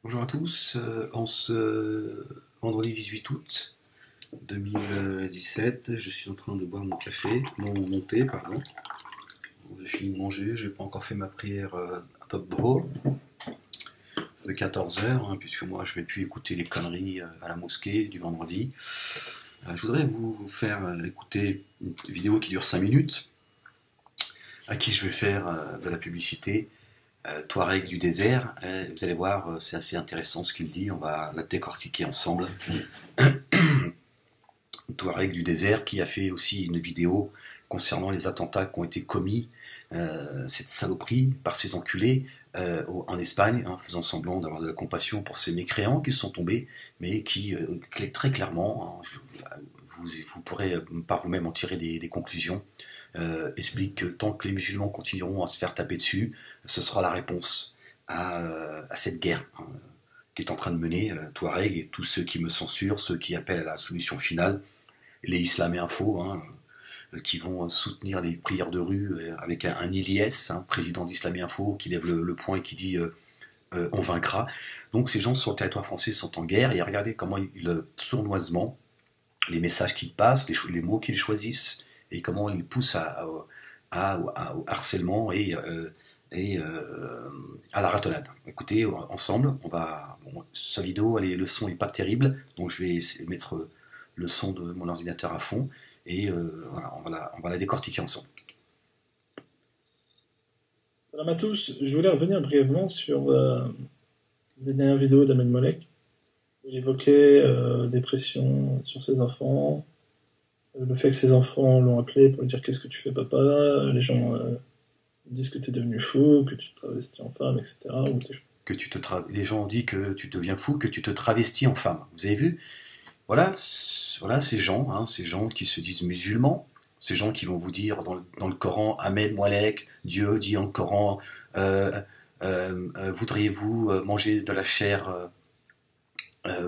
Bonjour à tous, en ce vendredi 18 août 2017, je suis en train de boire mon café, mon thé, pardon. J'ai fini de manger, je n'ai pas encore fait ma prière à Top Bro de 14 heures, puisque moi je ne vais plus écouter les conneries à la mosquée du vendredi. Je voudrais vous faire écouter une vidéo qui dure 5 minutes, à qui je vais faire de la publicité. Touareg du désert, vous allez voir, c'est assez intéressant ce qu'il dit, on va la décortiquer ensemble. Touareg du désert qui a fait aussi une vidéo concernant les attentats qui ont été commis, cette saloperie par ces enculés en Espagne, faisant semblant d'avoir de la compassion pour ces mécréants qui se sont tombés, mais qui très clairement, vous pourrez par vous-même en tirer des conclusions, explique que tant que les musulmans continueront à se faire taper dessus, ce sera la réponse à cette guerre qui est en train de mener Touareg et tous ceux qui me censurent, ceux qui appellent à la solution finale, les Islam et Info, qui vont soutenir les prières de rue avec un Ilyes, président d'Islam et Info, qui lève le poing et qui dit on vaincra. Donc ces gens sur le territoire français sont en guerre, et regardez comment sournoisement, les messages qu'ils passent, les mots qu'ils choisissent, et comment ils poussent au harcèlement et à la ratonnade. Écoutez, ensemble, sa vidéo, le son n'est pas terrible, donc je vais mettre le son de mon ordinateur à fond, et voilà, on va la décortiquer ensemble. Salam à tous, je voulais revenir brièvement sur les dernières vidéos d'Ahmed Mollek. Il évoquait des pressions sur ses enfants, le fait que ses enfants l'ont appelé pour lui dire qu'est-ce que tu fais papa, les gens disent que tu es devenu fou, que tu te travestis en femme, etc. Les gens ont dit que tu deviens fou, que tu te travestis en femme. Vous avez vu? Voilà ces gens qui se disent musulmans, ces gens qui vont vous dire dans le Coran, Ahmed Mollek, Dieu dit dans le Coran, voudriez-vous manger de la chair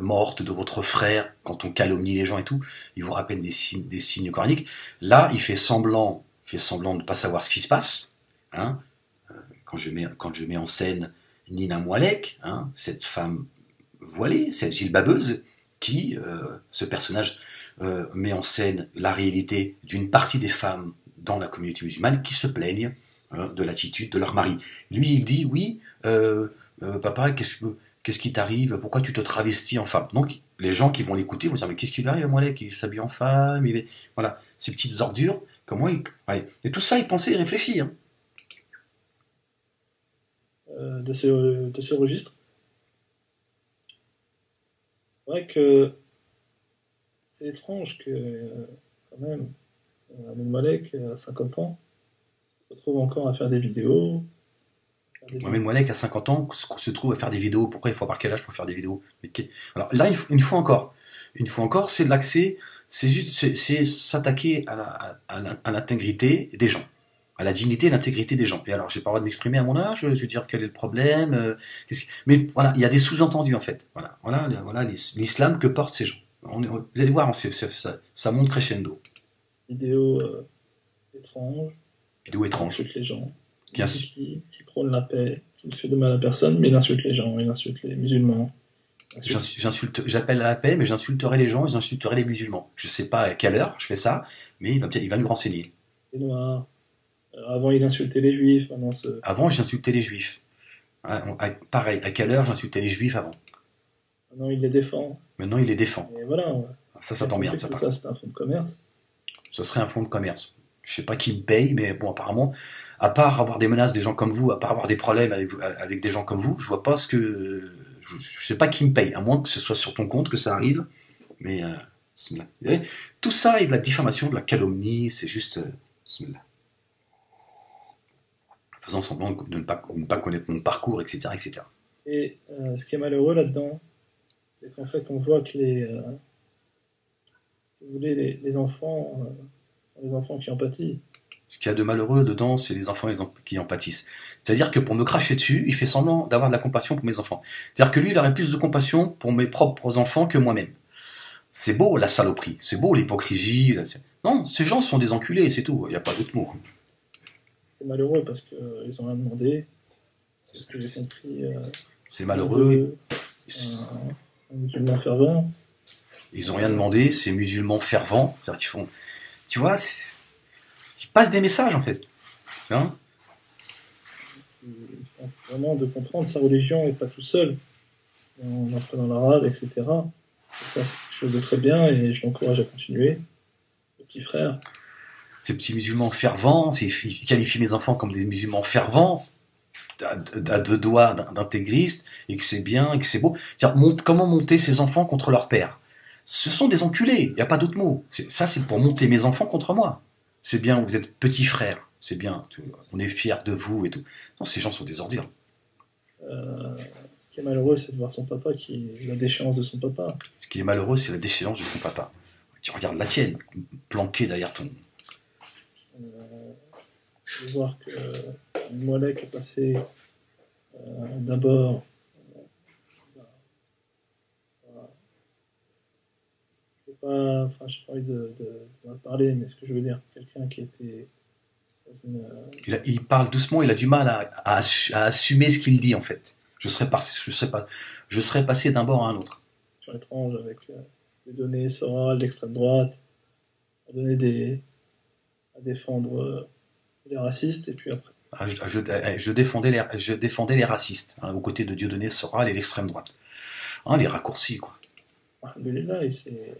morte de votre frère, quand on calomnie les gens et tout, il vous rappelle des signes coraniques. Là, il fait semblant de ne pas savoir ce qui se passe. Quand je mets en scène Nina Mollek, cette femme voilée, cette gilbabeuse, qui, ce personnage, met en scène la réalité d'une partie des femmes dans la communauté musulmane qui se plaignent de l'attitude de leur mari. Lui, il dit, oui, papa, qu'est-ce qui t'arrive? Pourquoi tu te travestis en femme? Donc, les gens qui vont l'écouter vont dire, mais qu'est-ce qui lui arrive à Mollek? Il s'habille en femme, voilà, ces petites ordures, comment il... Ouais. Et tout ça, il pensait, il réfléchit. De ce registre. C'est vrai que c'est étrange que, quand même, Ahmed Mollek, à 50 ans, se retrouve encore à faire des vidéos. Ahmed Mollek, à 50 ans, se trouve à faire des vidéos. Pourquoi il faut avoir quel âge pour faire des vidéos? Alors là, une fois encore, c'est de l'accès, c'est s'attaquer à l'intégrité des gens, à la dignité et l'intégrité des gens. Et alors, j'ai pas le droit de m'exprimer à mon âge, je vais dire quel est le problème, mais voilà, il y a des sous-entendus en fait. Voilà l'islam que portent ces gens. Vous allez voir, ça monte crescendo. Vidéo étrange. Vidéo étrange. Il insulte les gens. Qui prône la paix, qui ne fait de mal à personne, mais il insulte les gens, il insulte les musulmans. J'appelle à la paix, mais j'insulterai les gens et j'insulterai les musulmans. Je ne sais pas à quelle heure je fais ça, mais il va nous renseigner. Les noirs. Avant, il insultait les juifs. Avant, j'insultais les juifs. Pareil, à quelle heure j'insultais les juifs avant? Maintenant, il les défend. Et voilà. Ça t'emmerde, ça. Ça, c'est un fonds de commerce. Ce serait un fonds de commerce. Je ne sais pas qui me paye, mais bon, apparemment, à part avoir des menaces des gens comme vous, à part avoir des problèmes avec des gens comme vous, je vois pas je sais pas qui me paye, à moins que ce soit sur ton compte que ça arrive. Mais tout ça est de la diffamation, de la calomnie, c'est juste faisant semblant de ne pas connaître mon parcours, etc. etc. Et ce qui est malheureux là-dedans, c'est qu'en fait on voit que si vous voulez, les enfants sont les enfants qui en pâtissent. Ce qu'il y a de malheureux dedans, c'est les enfants qui en pâtissent. C'est-à-dire que pour me cracher dessus, il fait semblant d'avoir de la compassion pour mes enfants. C'est-à-dire que lui, il aurait plus de compassion pour mes propres enfants que moi-même. C'est beau la saloperie, c'est beau l'hypocrisie. Non, ces gens sont des enculés, c'est tout, il n'y a pas d'autre mot. C'est malheureux parce qu'ils ont rien demandé. C'est ce que j'ai compris. C'est malheureux. un musulman fervent. Ils n'ont rien demandé, c'est musulmans fervents, c'est-à-dire qu'ils font. Tu vois, ils passent des messages en fait. Hein, Qui tente vraiment de comprendre sa religion et pas tout seul, en apprenant l'arabe, etc. Et ça, c'est quelque chose de très bien et je l'encourage à continuer. Le petit frère. ces petits musulmans fervents, ils qualifient mes enfants comme des musulmans fervents, à deux doigts d'intégristes, et que c'est bien, et que c'est beau. Comment monter ces enfants contre leur père? Ce sont des enculés, il n'y a pas d'autre mot. Ça, c'est pour monter mes enfants contre moi. C'est bien, vous êtes petits frères, c'est bien, on est fiers de vous et tout. Non, ces gens sont des ordures. Ce qui est malheureux, c'est de voir son papa la déchéance de son papa. Ce qui est malheureux, c'est la déchéance de son papa. Tu regardes la tienne, planquée derrière ton. De voir que Molek est passé d'abord. J'ai pas envie de parler, mais ce que je veux dire, quelqu'un qui était dans une. Il parle doucement, il a du mal à assumer ce qu'il dit en fait. Je serais passé d'un bord à un autre. Sur l'étrange avec les données Soral, l'extrême droite, à défendre les racistes, et puis après. Je défendais les racistes, hein, aux côtés de Dieudonné Soral et l'extrême droite. Hein, les raccourcis, quoi. Alhamdulillah, il s'est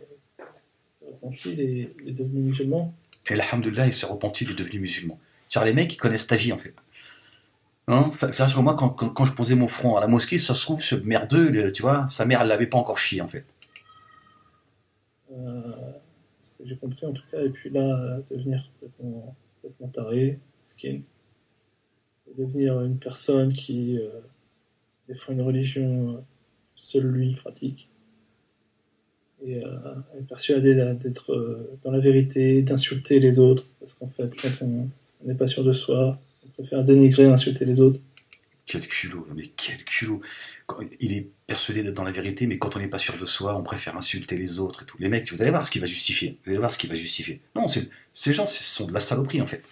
repenti, il est devenu musulman. Et alhamdoulilah, il s'est repenti, il est devenu musulman. C'est-à-dire, les mecs, ils connaissent ta vie, en fait. Hein, ça, sur moi, quand je posais mon front à la mosquée, ça se trouve, ce merdeux, tu vois, sa mère, elle l'avait pas encore chié, en fait. Ce que j'ai compris, en tout cas, et puis là, devenir complètement taré, skin, devenir une personne qui défend une religion seul lui pratique, et être persuadé d'être dans la vérité, d'insulter les autres, parce qu'en fait, quand on n'est pas sûr de soi, on préfère dénigrer, insulter les autres. Quel culot, mais quel culot. Il est persuadé d'être dans la vérité, mais quand on n'est pas sûr de soi, on préfère insulter les autres et tout. Les mecs, vous allez voir ce qui va justifier. Vous allez voir ce qui va justifier. Non, ces gens, ce sont de la saloperie, en fait.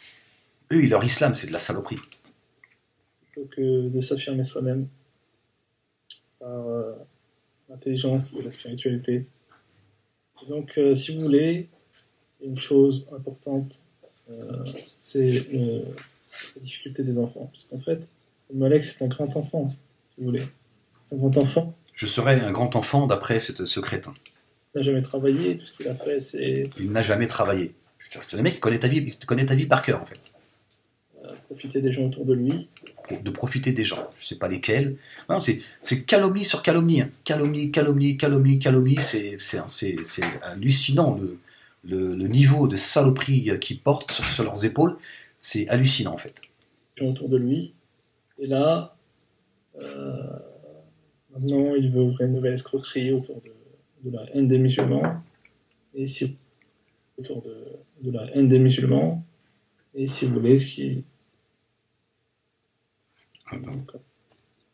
Eux, leur islam, c'est de la saloperie. Plutôt que de s'affirmer soi-même par l'intelligence et la spiritualité. Et donc, si vous voulez, une chose importante, c'est la difficulté des enfants. Parce qu'en fait, Malek, c'est un grand enfant, si vous voulez. C'est un grand enfant. Je serais un grand enfant d'après ce crétin. Il n'a jamais travaillé, tout ce qu'il a fait, c'est. Il n'a jamais travaillé. C'est le mec qui connaît ta vie par cœur, en fait. Profiter des gens autour de lui. De profiter des gens. Je ne sais pas lesquels. Non, c'est calomnie sur calomnie. Hein. Calomnie. C'est hallucinant le niveau de saloperie qu'ils portent sur leurs épaules. C'est hallucinant, en fait. Les gens autour de lui. Et là, maintenant, il veut ouvrir une nouvelle escroquerie autour de la haine des musulmans. Et si autour de la haine des musulmans. Et si vous voulez, ce qui.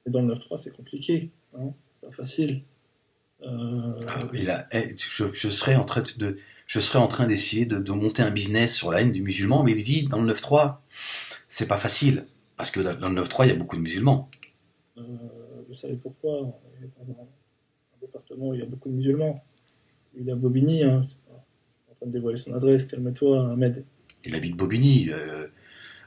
Et dans le 9-3, c'est compliqué. Hein, pas facile. Je serais en train d'essayer de monter un business sur la haine du musulman, mais il dit dans le 9-3, c'est pas facile. Parce que dans le 9-3, il y a beaucoup de musulmans. Vous savez pourquoi? Dans un département où il y a beaucoup de musulmans. Il est à Bobigny, hein. En train de dévoiler son adresse. Calme-toi, Ahmed. Il habite Bobigny.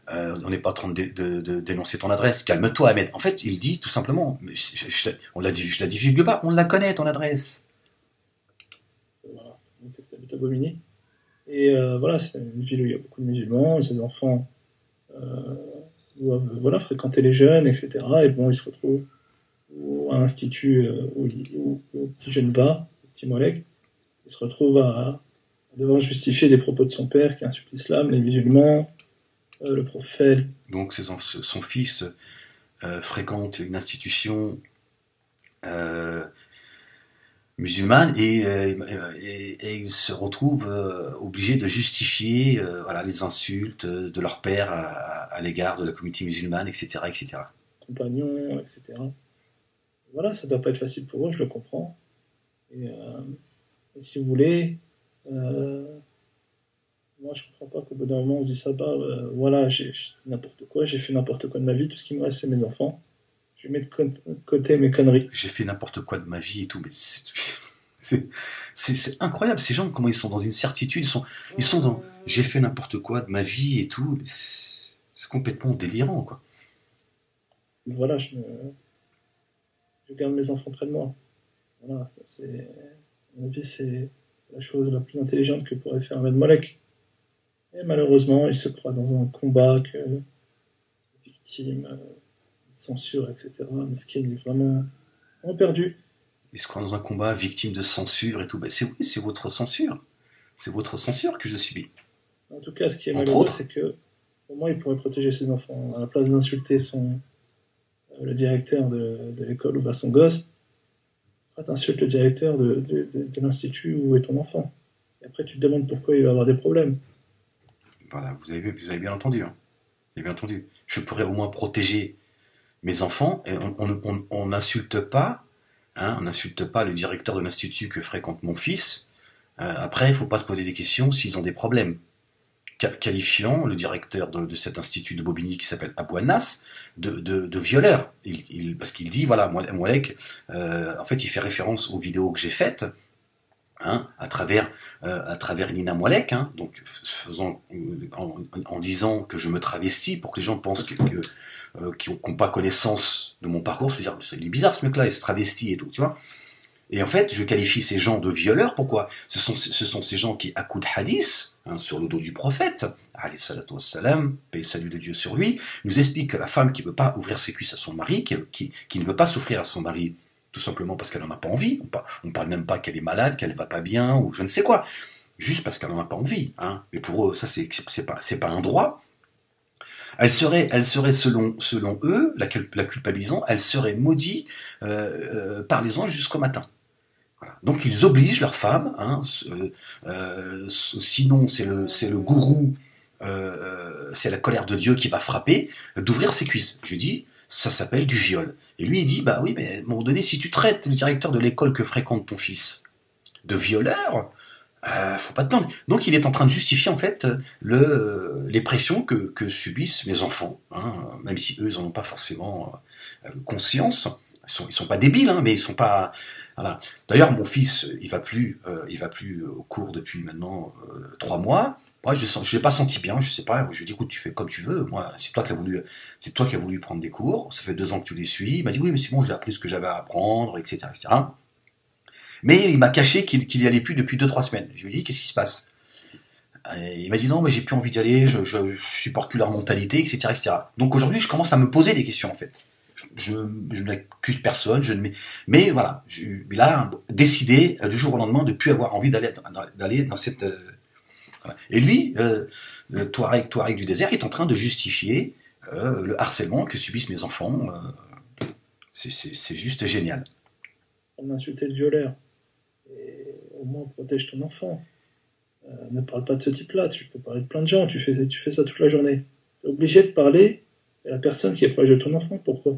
On n'est pas en train de dénoncer ton adresse. Calme-toi, Ahmed. En fait, il dit tout simplement, je la divulgue pas, on la connaît, ton adresse. Voilà, on sait que tu habites à Bobigny. Et voilà, c'est une ville où il y a beaucoup de musulmans, et ses enfants doivent fréquenter les jeunes, etc. Et bon, ils se retrouvent à l'institut où le petit jeune va, le petit Molek, il se retrouve à devoir justifier des propos de son père qui insulte l'islam, les musulmans, le prophète. Donc son fils fréquente une institution musulmane et il se retrouve obligé de justifier les insultes de leur père à l'égard de la communauté musulmane, etc. etc. Compagnons, etc. Voilà, ça doit pas être facile pour eux, je le comprends. Et si vous voulez, moi je comprends pas qu'au bout d'un moment on se dise ça, voilà, j'ai n'importe quoi, j'ai fait n'importe quoi de ma vie, tout ce qui me reste c'est mes enfants. je mets de côté mes conneries. J'ai fait n'importe quoi de ma vie et tout, mais c'est incroyable, ces gens, comment ils sont dans une certitude, ils sont dans j'ai fait n'importe quoi de ma vie et tout, c'est complètement délirant, quoi. Voilà, je garde mes enfants près de moi. Voilà, ça c'est, à mon avis, c'est la chose la plus intelligente que pourrait faire Ahmed Molek. Et malheureusement, il se croit dans un combat que les victimes, censure, etc. Mais ce qui est vraiment, vraiment perdu. Ils se croient dans un combat, victime de censure et tout, ben oui, c'est votre censure. C'est votre censure que je subis. En tout cas, ce qui est Entre malheureux, autres. c'est que au moins il pourrait protéger ses enfants. À la place d'insulter le directeur de l'école où va son gosse, tu insultes le directeur de l'institut où est ton enfant. Et après, tu te demandes pourquoi il va avoir des problèmes. Voilà, vous avez vu, vous avez bien entendu. Hein. Vous avez bien entendu. Je pourrais au moins protéger mes enfants et on n'insulte pas, hein, on n'insulte pas le directeur de l'institut que fréquente mon fils. Après, il ne faut pas se poser des questions s'ils ont des problèmes. Qualifiant le directeur de cet institut de Bobigny qui s'appelle Abou Anas de violeur. Parce qu'il dit, voilà, Moualek, en fait, il fait référence aux vidéos que j'ai faites, hein, à travers Nina Moualek, hein, donc en disant que je me travestis pour que les gens pensent qui n'ont pas connaissance de mon parcours, se dire, il est bizarre ce mec-là, il se travestit et tout, tu vois. Et en fait, je qualifie ces gens de violeurs. Pourquoi ? Ce sont ces gens qui accoudent hadith, hein, sur le dos du prophète, alayhi salatu wassalam, paix et salut de Dieu sur lui, nous explique que la femme qui ne veut pas ouvrir ses cuisses à son mari, qui ne veut pas s'offrir à son mari, tout simplement parce qu'elle n'en a pas envie, on ne parle même pas qu'elle est malade, qu'elle ne va pas bien, ou je ne sais quoi, juste parce qu'elle n'en a pas envie. Hein. Mais pour eux, ça, c'est pas un droit. Elle serait selon eux, la culpabilisant, elle serait maudite par les anges jusqu'au matin. Voilà. Donc ils obligent leurs femmes, hein, sinon c'est le gourou, c'est la colère de Dieu qui va frapper, d'ouvrir ses cuisses. Je lui dis, ça s'appelle du viol. Et lui il dit, bah oui, mais à un moment donné, si tu traites le directeur de l'école que fréquente ton fils de violeur, faut pas te plaindre. Donc il est en train de justifier en fait les pressions que subissent mes enfants, hein, même si eux ils en ont pas forcément conscience. Ils sont pas débiles, hein, mais ils sont pas. Voilà. D'ailleurs, mon fils, il va plus au cours depuis maintenant 3 mois. Moi, je l'ai pas senti bien, je sais pas. Je lui dis, écoute, tu fais comme tu veux. Moi, c'est toi qui as voulu prendre des cours. Ça fait 2 ans que tu les suis. Il m'a dit, oui, mais c'est bon, j'ai appris ce que j'avais à apprendre, etc., etc. Mais il m'a caché qu'il y allait plus depuis 2-3 semaines. Je lui ai dit, qu'est-ce qui se passe ? Et il m'a dit, non, mais j'ai plus envie d'y aller. Je supporte plus leur mentalité, etc., etc. Donc aujourd'hui, je commence à me poser des questions, en fait. Je n'accuse personne, mais voilà, il a décidé du jour au lendemain de ne plus avoir envie d'aller dans cette. Voilà. Et lui, le Touareg du désert, est en train de justifier le harcèlement que subissent mes enfants. C'est juste génial. On a insulté le violeur. Et au moins, protège ton enfant. Ne parle pas de ce type-là. Tu peux parler de plein de gens. Tu fais ça toute la journée. Tu es obligé de parler à la personne qui est proche de ton enfant. Pourquoi ?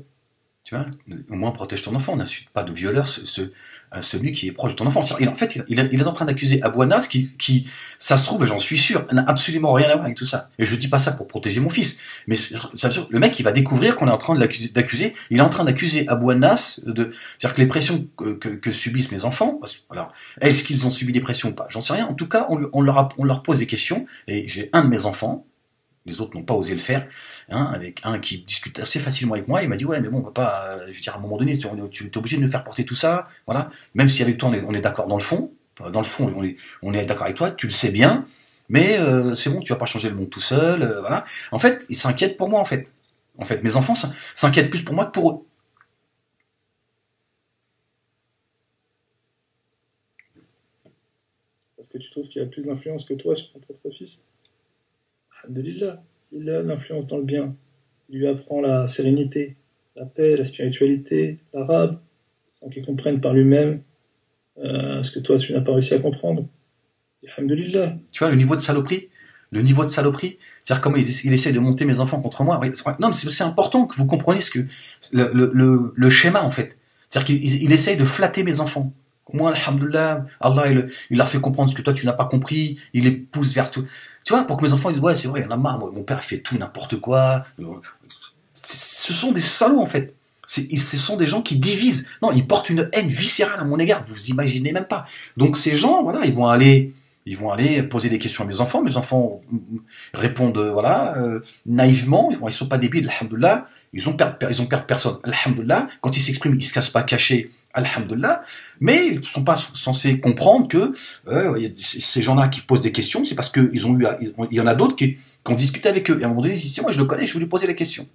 Tu vois, au moins protège ton enfant, n'insulte pas de violeur celui qui est proche de ton enfant. En fait, il est en train d'accuser Abou Anas qui, ça se trouve, j'en suis sûr, n'a absolument rien à voir avec tout ça. Et je dis pas ça pour protéger mon fils, mais le mec, il va découvrir qu'on est en train d'accuser, il est en train d'accuser Abou Anas c'est-à-dire que les pressions que subissent mes enfants, alors, est-ce qu'ils ont subi des pressions ou pas ? J'en sais rien. En tout cas, on leur pose des questions, et j'ai un de mes enfants, les autres n'ont pas osé le faire, hein, avec un qui discute assez facilement avec moi, il m'a dit, ouais, mais bon, on va pas, je veux dire, à un moment donné, tu es obligé de nous faire porter tout ça, voilà, même si avec toi, on est d'accord dans le fond, on est d'accord avec toi, tu le sais bien, mais c'est bon, tu vas pas changer le monde tout seul, voilà. En fait, ils s'inquiètent pour moi, en fait. En fait, mes enfants s'inquiètent plus pour moi que pour eux. Parce que tu trouves qu'il a plus d'influence que toi sur ton propre fils ? Alhamdulillah, s'il a l'influence dans le bien, il lui apprend la sérénité, la paix, la spiritualité, l'arabe, sans qu'il comprenne par lui-même ce que toi tu n'as pas réussi à comprendre. Alhamdulillah. Tu vois, le niveau de saloperie, c'est-à-dire comment il essaie de monter mes enfants contre moi. Non, mais c'est important que vous compreniez le schéma, en fait. C'est-à-dire qu'il essaye de flatter mes enfants. Moi, alhamdoulilah, Allah, il leur fait comprendre ce que toi, tu n'as pas compris, il les pousse vers tout. Tu vois, pour que mes enfants disent, ouais, c'est vrai, il y en a marre, mon père fait tout, n'importe quoi. Ce sont des salauds, en fait. Ce sont des gens qui divisent. Non, ils portent une haine viscérale à mon égard. Vous imaginez même pas. Donc ces gens, voilà, ils vont aller poser des questions à mes enfants. Mes enfants répondent, voilà, naïvement. Ils sont pas débiles, alhamdoulilah. Ils ont peur de personne, alhamdoulilah. Quand ils s'expriment, ils se cassent pas cachés, alhamdoulilah. Mais ils sont pas censés comprendre que ces gens-là qui posent des questions, c'est parce que il y en a d'autres qui ont discuté avec eux. Et à un moment donné, ils disent, si moi je le connais, je vais lui poser la question.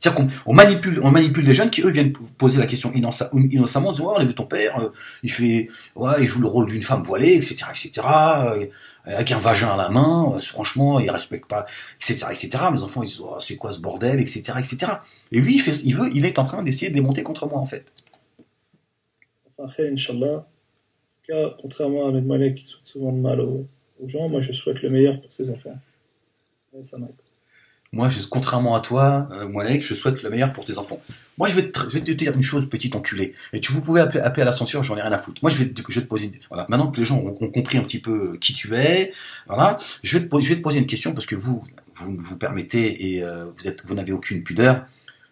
C'est-à-dire qu'on manipule les jeunes qui, eux, viennent poser la question innocemment, en disant, ouais, on a vu ton père, il joue le rôle d'une femme voilée, etc., avec un vagin à la main, franchement, il respecte pas, etc. Mes enfants, ils disent, oh, c'est quoi ce bordel, etc. Et lui, il est en train d'essayer de les monter contre moi, en fait. Enfin, khair, Inch'Allah. En tout cas, contrairement à Ahmed Malek qui souhaite souvent le mal aux gens, moi je souhaite le meilleur pour ses enfants. Ouais, ça m'aide. Moi, contrairement à toi, Moalek, je souhaite le meilleur pour tes enfants. Moi, je vais te dire une chose, petit enculé. Et vous pouvez appeler à la censure, j'en ai rien à foutre. Moi, je vais te poser voilà. Maintenant que les gens ont compris un petit peu qui tu es, voilà, je vais te poser une question parce que vous permettez et vous n'avez aucune pudeur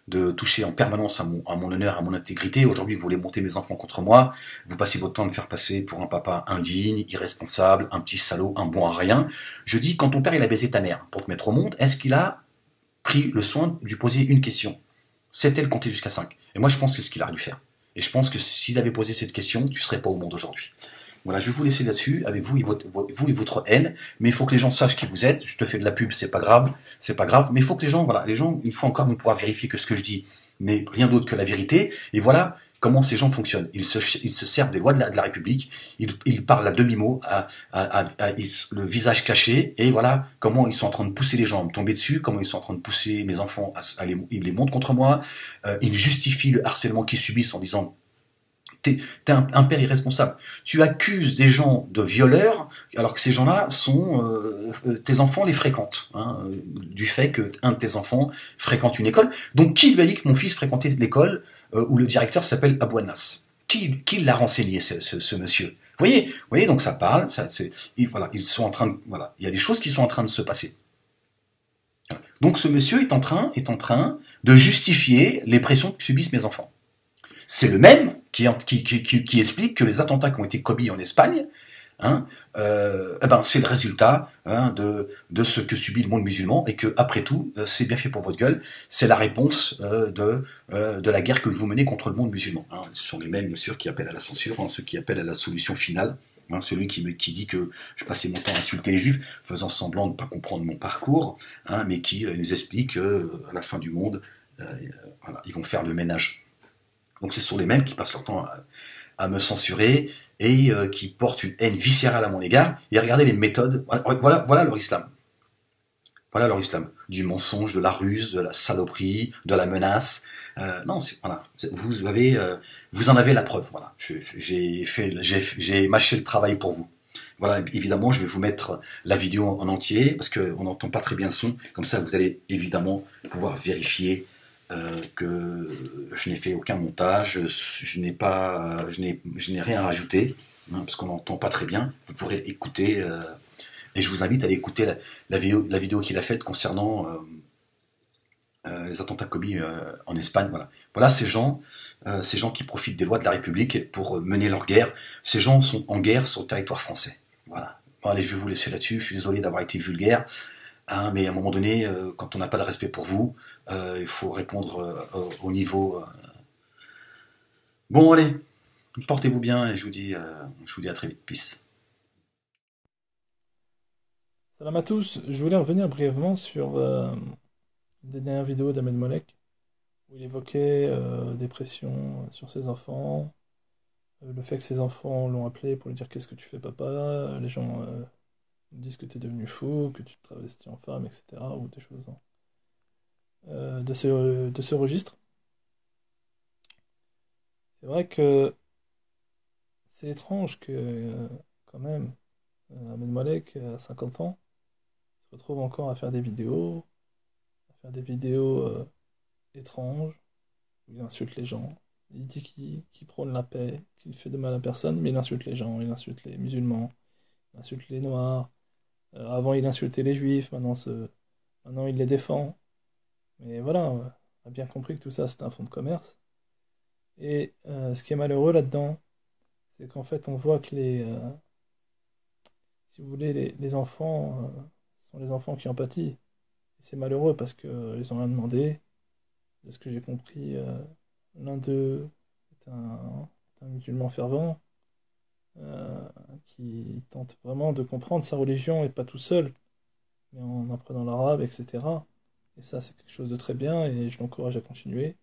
de toucher en permanence à mon honneur, à mon intégrité. Aujourd'hui, vous voulez monter mes enfants contre moi. Vous passez votre temps à me faire passer pour un papa indigne, irresponsable, un petit salaud, un bon à rien. Je dis, quand ton père il a baisé ta mère pour te mettre au monde, est-ce qu'il a pris le soin de lui poser une question? C'est-elle compter jusqu'à 5? Et moi, je pense que c'est ce qu'il a dû faire. Et je pense que s'il avait posé cette question, tu serais pas au monde aujourd'hui. Voilà, je vais vous laisser là-dessus, avec vous et votre haine, mais il faut que les gens sachent qui vous êtes. Je te fais de la pub, c'est pas grave, mais il faut que les gens, une fois encore, vont pouvoir vérifier que ce que je dis n'est rien d'autre que la vérité. Et voilà comment ces gens fonctionnent. Ils se servent des lois de la République, ils parlent à demi-mot, le visage caché, et voilà comment ils sont en train de pousser les gens à me tomber dessus, comment ils sont en train de pousser mes enfants ils les montent contre moi, ils justifient le harcèlement qu'ils subissent en disant t'es un père irresponsable. Tu accuses des gens de violeurs, alors que ces gens-là sont tes enfants les fréquentent, hein, du fait que un de tes enfants fréquente une école. Donc qui lui a dit que mon fils fréquentait l'école où le directeur s'appelle Abou Anas? Qui l'a renseigné ce monsieur? Vous voyez, donc ça parle, voilà, ils sont en train voilà, il y a des choses qui sont en train de se passer. Donc ce monsieur est en train de justifier les pressions que subissent mes enfants. C'est le même qui explique que les attentats qui ont été commis en Espagne, hein, c'est le résultat de ce que subit le monde musulman et que, après tout, c'est bien fait pour votre gueule, c'est la réponse de la guerre que vous menez contre le monde musulman. Hein. Ce sont les mêmes, bien sûr, qui appellent à la censure, hein, ceux qui appellent à la solution finale. Hein, celui qui dit que je passais mon temps à insulter les juifs, faisant semblant de ne pas comprendre mon parcours, hein, mais qui nous explique qu'à la fin du monde, voilà, ils vont faire le ménage. Donc ce sont les mêmes qui passent leur temps à me censurer et qui portent une haine viscérale à mon égard. Et regardez les méthodes. Voilà leur islam. Voilà leur islam. Du mensonge, de la ruse, de la saloperie, de la menace. Non, voilà. Vous en avez la preuve. Voilà. J'ai mâché le travail pour vous. Voilà, évidemment, je vais vous mettre la vidéo en entier parce qu'on n'entend pas très bien le son. Comme ça, vous allez évidemment pouvoir vérifier que je n'ai fait aucun montage, je n'ai rien rajouté, hein, parce qu'on n'entend pas très bien. Vous pourrez écouter, et je vous invite à aller écouter la vidéo qu'il a faite concernant les attentats commis en Espagne. Voilà ces gens qui profitent des lois de la République pour mener leur guerre. Ces gens sont en guerre sur le territoire français. Voilà. Bon, allez, je vais vous laisser là-dessus. Je suis désolé d'avoir été vulgaire. Hein, mais à un moment donné, quand on n'a pas de respect pour vous, il faut répondre au niveau. Bon, allez, portez-vous bien et je vous dis à très vite. Peace. Salam à tous, je voulais revenir brièvement sur des dernières vidéos d'Ahmed Molek où il évoquait des pressions sur ses enfants, le fait que ses enfants l'ont appelé pour lui dire qu'est-ce que tu fais papa, les gens disent que tu es devenu fou, que tu te travestis en femme, etc. ou des choses de ce registre. C'est vrai que c'est étrange que quand même Ahmed Malek à 50 ans se retrouve encore à faire des vidéos, étranges où il insulte les gens. Il dit qu'il prône la paix, qu'il fait de mal à personne, mais il insulte les gens, il insulte les musulmans, il insulte les noirs. Avant il insultait les juifs, maintenant il les défend. Mais voilà, a bien compris que tout ça c'était un fonds de commerce. Et ce qui est malheureux là-dedans, c'est qu'en fait on voit que si vous voulez, les enfants sont les enfants qui en pâtissent. Et c'est malheureux parce qu'ils ont rien demandé. De ce que j'ai compris, l'un d'eux est un musulman fervent euh, qui tente vraiment de comprendre sa religion et pas tout seul, mais en apprenant l'arabe, etc. Et ça, c'est quelque chose de très bien et je l'encourage à continuer,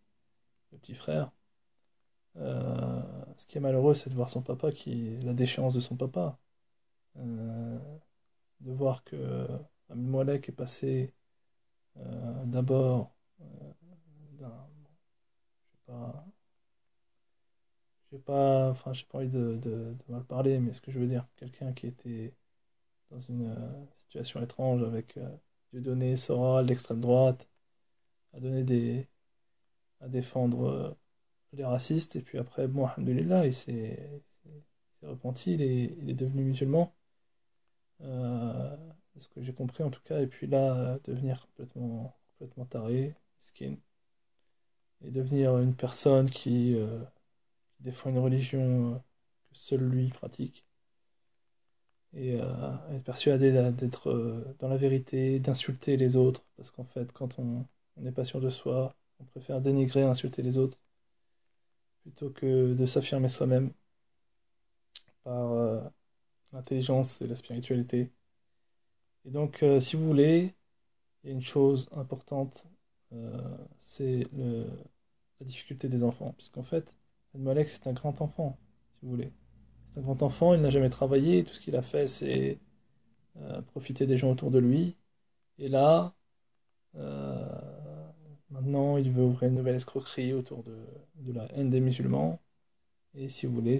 le petit frère. Euh, Ce qui est malheureux, c'est de voir son papa, la déchéance de son papa. Euh, de voir que Ahmed Moalek est passé d'abord d'un, je sais pas, enfin, j'ai pas envie de mal parler, mais ce que je veux dire, quelqu'un qui était dans une situation étrange avec Dieudonné, Soral, l'extrême droite, à donner à défendre les racistes, et puis après, bon, alhamdoulilah, il s'est repenti, il est devenu musulman, euh, c'est ce que j'ai compris en tout cas, et puis là, devenir complètement taré, skin, et devenir une personne qui défend une religion que seul lui pratique, et être persuadé d'être dans la vérité, d'insulter les autres, parce qu'en fait, quand on n'est pas sûr de soi, on préfère dénigrer, insulter les autres, plutôt que de s'affirmer soi-même par l'intelligence et la spiritualité. Et donc, si vous voulez, il y a une chose importante, c'est la difficulté des enfants, puisqu'en fait, Malek, c'est un grand enfant, si vous voulez. C'est un grand enfant, il n'a jamais travaillé, tout ce qu'il a fait, c'est profiter des gens autour de lui. Et là, euh, maintenant, il veut ouvrir une nouvelle escroquerie autour de la haine des musulmans. Et si vous voulez,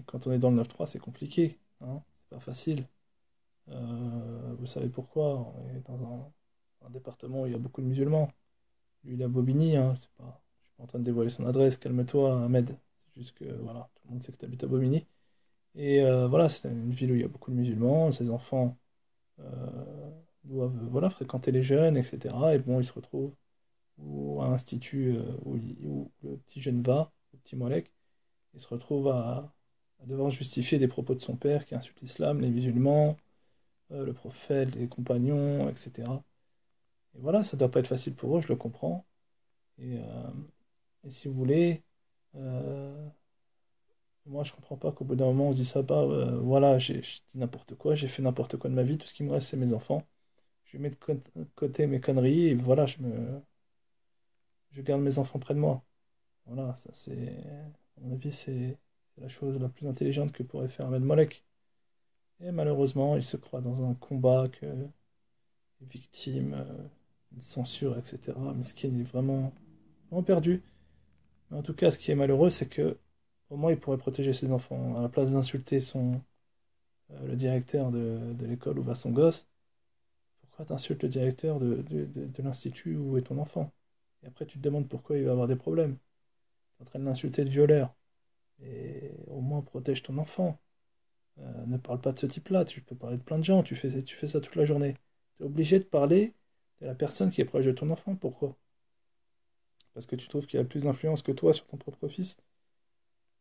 quand on est dans le 9-3, c'est compliqué, hein, c'est pas facile. Vous savez pourquoi? On est dans un département où il y a beaucoup de musulmans. Lui, il est à Bobigny, hein, je suis pas en train de dévoiler son adresse, calme-toi, Ahmed. C'est juste que, voilà, tout le monde sait que tu habites à Bobigny. Et voilà, c'est une ville où il y a beaucoup de musulmans, ses enfants doivent voilà, fréquenter les jeunes, etc. Et bon, ils se retrouvent à l'institut où le petit jeune va, le petit Molek, il se retrouve à devoir justifier des propos de son père qui insulte l'islam, les musulmans, le prophète, les compagnons, etc. Et voilà, ça doit pas être facile pour eux, je le comprends. Et, euh, et si vous voulez, euh, moi je comprends pas qu'au bout d'un moment on se dise ça, bah voilà, j'ai dit n'importe quoi, j'ai fait n'importe quoi de ma vie, tout ce qui me reste c'est mes enfants. Je mets de côté mes conneries et voilà, je garde mes enfants près de moi. Voilà, ça c'est, à mon avis, c'est la chose la plus intelligente que pourrait faire Ahmed Molek. Et malheureusement, il se croit dans un combat que les victimes, une censure, etc. Mais ce qui est vraiment perdu. Mais en tout cas, ce qui est malheureux, c'est que au moins il pourrait protéger ses enfants. À la place d'insulter le directeur de l'école où va son gosse, pourquoi t'insultes le directeur de l'institut où est ton enfant? Et après, tu te demandes pourquoi il va avoir des problèmes. T'es en train de l'insulter de violeur. Et au moins, protège ton enfant. Ne parle pas de ce type-là. Tu peux parler de plein de gens. Tu fais ça toute la journée. Tu es obligé de parler de la personne qui est proche de ton enfant. Pourquoi? Parce que tu trouves qu'il a plus d'influence que toi sur ton propre fils.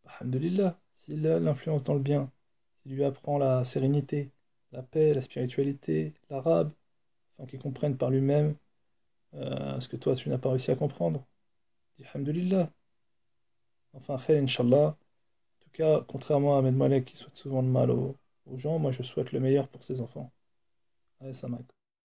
Bah, alhamdoulilah. S'il a l'influence dans le bien, s'il lui apprend la sérénité, la paix, la spiritualité, l'arabe, afin qu'il comprenne par lui-même ce que toi tu n'as pas réussi à comprendre. Dis alhamdoulilah. Enfin, khair, Inch'Allah. En tout cas, contrairement à Ahmed Malek qui souhaite souvent le mal aux gens, moi je souhaite le meilleur pour ses enfants. Allez, Samak.